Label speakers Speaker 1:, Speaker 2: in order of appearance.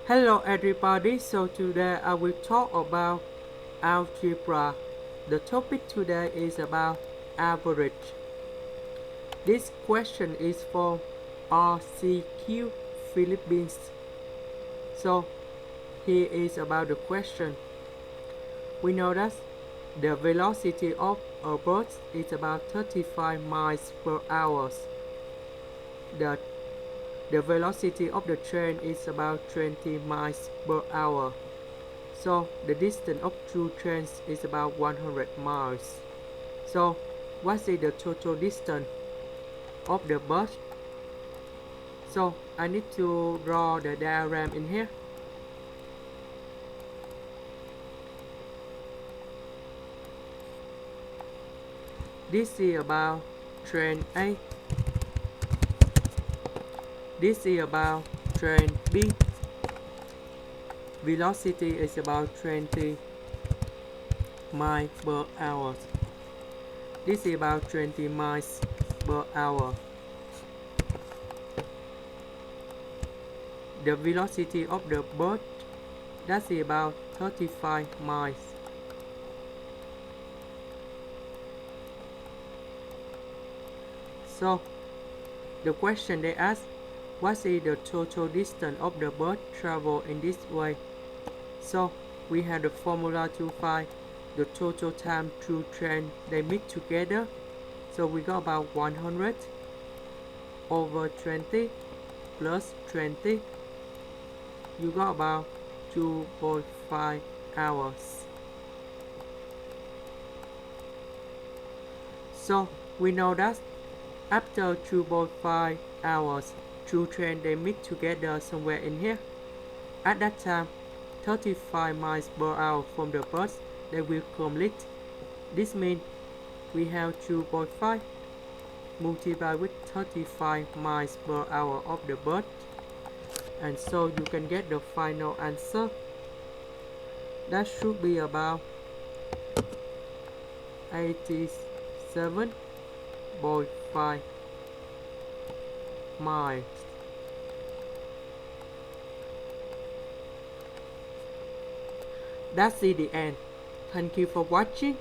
Speaker 1: Hello everybody, so today I will talk about algebra. The topic today is about average. This question is from RCQ Philippines. So here is about the question. We know that the velocity of a bird is about 35 miles per hour. The The velocity of the train is about 20 miles per hour. So the distance of two trains is about 100 miles. So what is the total distance of the bus? So I need to draw the diagram in here. This is about train A. This is about train B. Velocity is about 20 miles per hour. This is about 20 miles per hour. The velocity of the bird, that's about 35 miles. So the question they ask, what is the total distance of the bird travel in this way? So we have the formula to find the total time two trains they meet together. So we got about 100 over 20 plus 20. You got about 2.5 hours. So we know that after 2.5 hours, two trains they meet together somewhere in here. At that time, 35 miles per hour from the bus they will complete. This means we have 2.5 multiplied with 35 miles per hour of the bus, and so you can get the final answer. That should be about 87.5 miles. That's the end. Thank you for watching.